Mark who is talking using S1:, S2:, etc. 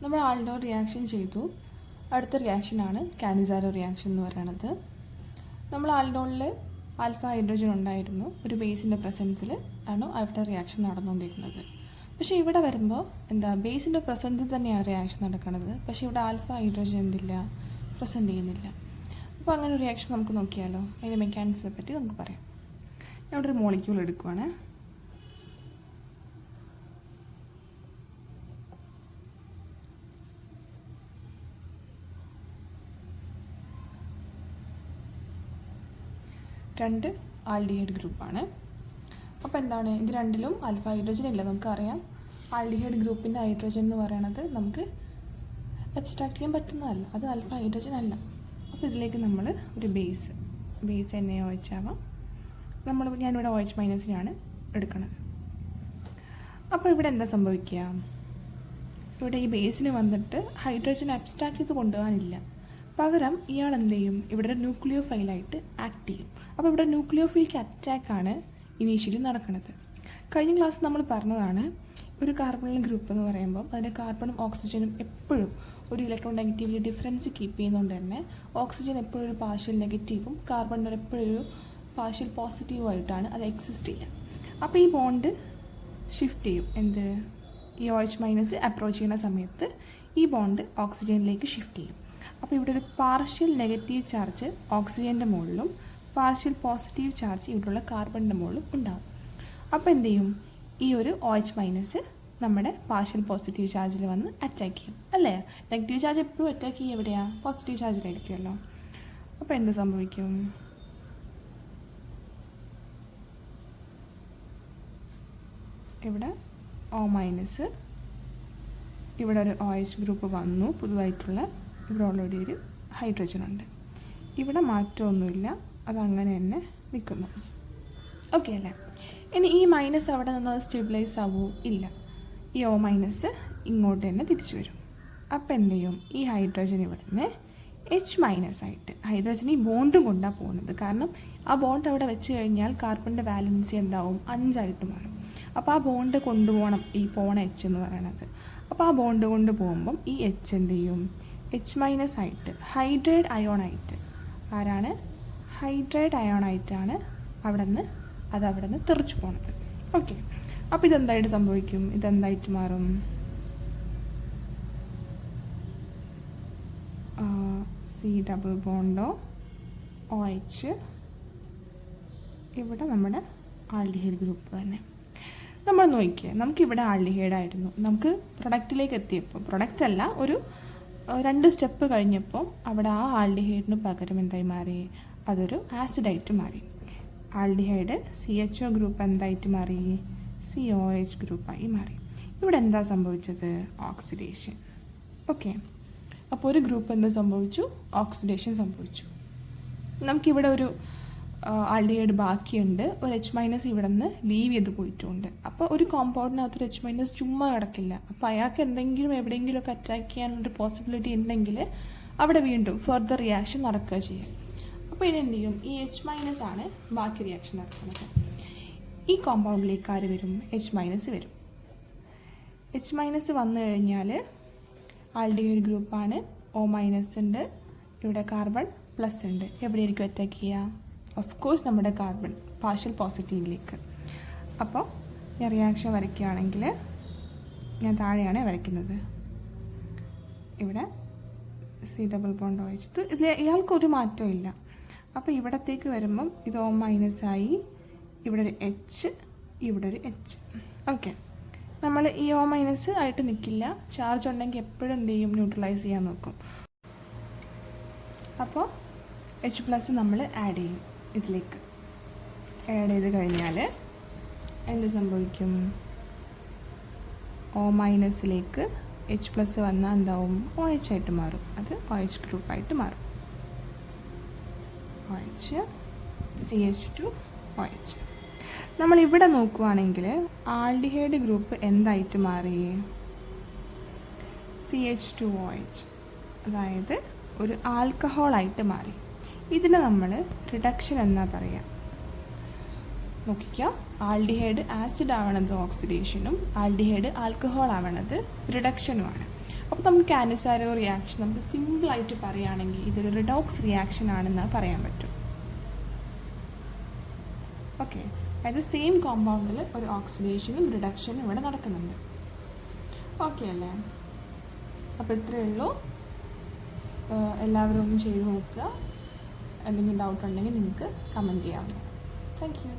S1: നമ്മൾ aldol reaction ചെയ്തു. അടുത്ത റിയാക്ഷനാണ് കാനിസാരോ റിയാക്ഷൻ എന്ന് പറയുന്നത്. നമ്മൾ ആൽഡോളിൽ ആൽഫ ഹൈഡ്രജൻ ഉണ്ടായിരുന്നു, ഒരു ബേസിൻ്റെ പ്രസൻസിൽ ആണ് അവിടെ റിയാക്ഷൻ നടന്നുകൊണ്ടിരുന്നത്. പക്ഷേ ഇവിടെ വരുമ്പോൾ ബേസിൻ്റെ പ്രസൻസിൽ തന്നെയാണ് റിയാക്ഷൻ നടക്കുന്നത്. പക്ഷേ ഇവിടെ ആൽഫ ഹൈഡ്രജൻ എന്തില്ല, പ്രസൻറ്റ് ചെയ്യുന്നില്ല. അപ്പോൾ അങ്ങനെ ഒരു റിയാക്ഷൻ നമുക്ക് നോക്കിയാലോ. അതിൻ്റെ മെക്കാനിക്സിനെ പറ്റി നമുക്ക് പറയാം. ഞാൻ ഇവിടെ ഒരു മോളിക്യൂൾ എടുക്കുവാണ്. രണ്ട് ആൽഡിഹൈഡ് ഗ്രൂപ്പാണ്. അപ്പോൾ എന്താണ്, ഇത് രണ്ടിലും ആൽഫ ഹൈഡ്രജൻ ഇല്ല. നമുക്കറിയാം ആൽഡിഹൈഡ് ഗ്രൂപ്പിൻ്റെ ഹൈഡ്രജൻ എന്ന് പറയുന്നത് നമുക്ക് എബ്സ്ട്രാക്ട് ചെയ്യാൻ പറ്റുന്നതല്ല, അത് ആൽഫ ഹൈഡ്രജൻ അല്ല. അപ്പോൾ ഇതിലേക്ക് നമ്മൾ ഒരു ബേസ് NaOH ആവാം. ഞാനിവിടെ OH- എടുക്കുന്നത്. അപ്പോൾ ഇവിടെ എന്താ സംഭവിക്കുക, ഇവിടെ ഈ ബേസിന് വന്നിട്ട് ഹൈഡ്രജൻ അബ്സ്ട്രാക്ട് ചെയ്ത് കൊണ്ടുപോകാനില്ല. പകരം ഇയാൾ എന്ത് ചെയ്യും, ഇവിടെ ഒരു ന്യൂക്ലിയോഫൈലായിട്ട് ആക്ട് ചെയ്യും. അപ്പോൾ ഇവിടെ ന്യൂക്ലിയോഫിലിക് അറ്റാക്കാണ് ഇനീഷ്യലി നടക്കുന്നത്. കഴിഞ്ഞ ക്ലാസ് നമ്മൾ പറഞ്ഞതാണ്, ഒരു കാർബണിൽ ഗ്രൂപ്പ് എന്ന് പറയുമ്പോൾ അതിൻ്റെ കാർബണും ഓക്സിജനും എപ്പോഴും ഒരു ഇലക്ട്രോൺ നെഗറ്റിവിറ്റി ഡിഫറൻസ് കീപ്പ് ചെയ്യുന്നതുകൊണ്ട് തന്നെ ഓക്സിജൻ എപ്പോഴും ഒരു പാർഷ്യൽ നെഗറ്റീവും കാർബണിൻ്റെ എപ്പോഴും ഒരു പാർഷ്യൽ പോസിറ്റീവുമായിട്ടാണ് അത് എക്സിസ്റ്റ് ചെയ്യുക. അപ്പോൾ ഈ ബോണ്ട് ഷിഫ്റ്റ് ചെയ്യും. ഈ OH- അപ്രോച്ച് ചെയ്യുന്ന സമയത്ത് ഈ ബോണ്ട് ഓക്സിജനിലേക്ക് ഷിഫ്റ്റ് ചെയ്യും. അപ്പോൾ ഇവിടെ ഒരു പാർഷ്യൽ നെഗറ്റീവ് ചാർജ് ഓക്സിജൻ്റെ മുകളിലും പാർഷ്യൽ പോസിറ്റീവ് ചാർജ് ഇവിടെയുള്ള കാർബണിൻ്റെ മുകളിലും ഉണ്ടാവും. അപ്പോൾ എന്ത് ചെയ്യും, ഈ ഒരു OH- നമ്മുടെ പാർഷ്യൽ പോസിറ്റീവ് ചാർജിൽ വന്ന് അറ്റാക്ക് ചെയ്യും, അല്ലേ? നെഗറ്റീവ് ചാർജ് എപ്പോഴും അറ്റാക്ക് ചെയ്യുക എവിടെയാണ്, പോസിറ്റീവ് ചാർജിലായിരിക്കുമല്ലോ. അപ്പോൾ എന്ത് സംഭവിക്കും, ഇവിടെ O-, ഇവിടെ ഒരു OH ഗ്രൂപ്പ് വന്നു പുതുതായിട്ടുള്ള. ഇവിടെ ഓൾറെഡി ഒരു ഹൈഡ്രജൻ ഉണ്ട്. ഇവിടെ മാറ്റമൊന്നുമില്ല, അതങ്ങനെ തന്നെ നിൽക്കുന്നു. ഓക്കെ അല്ലേ? ഇനി ഈ മൈനസ് അവിടെ നിന്ന് സ്റ്റെബിലൈസ് ആവുമോ? ഇല്ല. ഈ O- ഇങ്ങോട്ട് തന്നെ തിരിച്ചു വരും. അപ്പോൾ എന്ത് ചെയ്യും, ഈ ഹൈഡ്രജൻ ഇവിടെ നിന്ന് H- ആയിട്ട് ഹൈഡ്രജൻ ഈ ബോണ്ടും കൊണ്ടാണ് പോകുന്നത്. കാരണം ആ ബോണ്ട് അവിടെ വെച്ച് കഴിഞ്ഞാൽ കാർബണിൻ്റെ വാലൻസി എന്താവും, 5 മാറും. അപ്പോൾ ആ ബോണ്ട് കൊണ്ടുപോകണം ഈ പോണ H എന്ന് പറയുന്നത്. അപ്പോൾ ആ ബോണ്ട് കൊണ്ട് പോകുമ്പം ഈ H എന്ത് ചെയ്യും, H- ആയിട്ട് ഹൈഡ്രേറ്റ് അയോണായിട്ട്, ആരാണ്, ഹൈഡ്രേറ്റ് അയോണായിട്ടാണ് അവിടെ നിന്ന് തെറിച്ചു പോണത്. ഓക്കെ, അപ്പോൾ ഇതെന്തായിട്ട് സംഭവിക്കും, ഇതെന്തായിട്ട് മാറും, C-double-bond OH, ഇവിടെ നമ്മുടെ ആൽഡിഹൈഡ് ഗ്രൂപ്പ് തന്നെ. നമ്മൾ നോക്കിയേ, നമുക്കിവിടെ ആൽഡിഹൈഡായിരുന്നു. നമുക്ക് പ്രൊഡക്റ്റിലേക്ക് എത്തിയപ്പോൾ, പ്രൊഡക്റ്റ് അല്ല, ഒരു 2 സ്റ്റെപ്പ് കഴിഞ്ഞപ്പോൾ അവിടെ ആ ആൽഡിഹൈഡിന് പകരം എന്തായി മാറി, അതൊരു ആസിഡായിട്ട് മാറി. ആൽഡിഹൈഡ് CHO ഗ്രൂപ്പ് എന്തായിട്ട് മാറി, COH ഗ്രൂപ്പായി മാറി. ഇവിടെ എന്താ സംഭവിച്ചത്, ഓക്സിഡേഷൻ. ഓക്കെ, അപ്പോൾ ഒരു ഗ്രൂപ്പ് എന്താ സംഭവിച്ചു, ഓക്സിഡേഷൻ സംഭവിച്ചു. നമുക്കിവിടെ ഒരു ആൽഡിഹൈഡ് ബാക്കിയുണ്ട്, ഒരു H- ഇവിടെ നിന്ന് ലീവ് ചെയ്ത് പോയിട്ടുണ്ട്. അപ്പോൾ ഒരു കോമ്പൗണ്ടിനകത്ത് ഒരു H- ചുമ്മാ കിടക്കില്ല. അപ്പോൾ അയാൾക്ക് എന്തെങ്കിലും എവിടെയെങ്കിലുമൊക്കെ അറ്റാക്ക് ചെയ്യാനുള്ളൊരു പോസിബിലിറ്റി ഉണ്ടെങ്കിൽ അവിടെ വീണ്ടും ഫർദർ റിയാക്ഷൻ നടക്കുക ചെയ്യും. അപ്പോൾ ഇനി എന്ത് ചെയ്യും, ഈ H- ആണ് ബാക്കി റിയാക്ഷൻ നടക്കുന്നത്. ഈ കോമ്പൗണ്ടിലേക്ക് ആര് വരും, H- വരും. H- വന്നു കഴിഞ്ഞാൽ ആൽഡിഹൈഡ് ഗ്രൂപ്പാണ്, O- ഉണ്ട്, ഇവിടെ കാർബൺ പ്ലസ് ഉണ്ട്. എവിടെയായിരിക്കും അറ്റാക്ക് ചെയ്യുക, ഓഫ് കോഴ്സ് നമ്മുടെ കാർബൺ പാർഷ്യൽ പോസിറ്റീവിലേക്ക്. അപ്പോൾ ഞാൻ റിയാക്ഷൻ വരയ്ക്കുകയാണെങ്കിൽ ഞാൻ താഴെയാണ് വരയ്ക്കുന്നത്. ഇവിടെ C-double-bond OH, ഇതിൽ ഇയാൾക്കൊരു മാറ്റവും ഇല്ല. അപ്പോൾ ഇവിടത്തേക്ക് വരുമ്പം ഇത് O- ആയി, ഇവിടെ ഒരു H, ഇവിടെ ഒരു H. ഓക്കെ, നമ്മൾ ഈ O- ആയിട്ട് നിൽക്കില്ല. ചാർജ് ഉണ്ടെങ്കിൽ എപ്പോഴും എന്ത് ചെയ്യും, ന്യൂട്രലൈസ് ചെയ്യാൻ നോക്കും. അപ്പോൾ H+ നമ്മൾ ആഡ് ചെയ്യും. ഇതിലേക്ക് ആഡ് ചെയ്ത് കഴിഞ്ഞാൽ എന്ത് സംഭവിക്കും, O- H+ വന്നാൽ എന്താവും, OH ആയിട്ട് മാറും. അത് OH ഗ്രൂപ്പായിട്ട് മാറും. OH CH2OH. നമ്മളിവിടെ നോക്കുകയാണെങ്കിൽ ആൽഡിഹൈഡ് ഗ്രൂപ്പ് എന്തായിട്ട് മാറി, CH2OH, അതായത് ഒരു ആൽക്കഹോളായിട്ട് മാറി. ഇതിനെ നമ്മൾ റിഡക്ഷൻ എന്നാ പറയുക. നോക്കിക്കുക, ആൽഡിഹൈഡ് ആസിഡ് ആവണത് ഓക്സിഡേഷനും ആൽഡിഹൈഡ് ആൽക്കഹോൾ ആവണത് റിഡക്ഷനുമാണ്. അപ്പോൾ നമുക്ക് കാനിസാരോ റിയാക്ഷൻ നമുക്ക് സിമ്പിളായിട്ട് പറയുകയാണെങ്കിൽ ഇതൊരു റിഡോക്സ് റിയാക്ഷൻ ആണെന്ന് പറയാൻ പറ്റും. ഓക്കെ, അതായത് സെയിം കോമ്പൗണ്ടിൽ ഒരു ഓക്സിഡേഷനും റിഡക്ഷനും ഇവിടെ നടക്കുന്നുണ്ട്. ഓക്കെ അല്ലേ? അപ്പോൾ ഇത്രയേ ഉള്ളൂ. എല്ലാവരും ഒന്ന് ചെയ്ത് നോക്കുക. എന്തെങ്കിലും ഡൗട്ട് ഉണ്ടെങ്കിൽ നിങ്ങൾക്ക് കമൻറ്റ് ചെയ്യാവുന്നതാണ്. Thank you.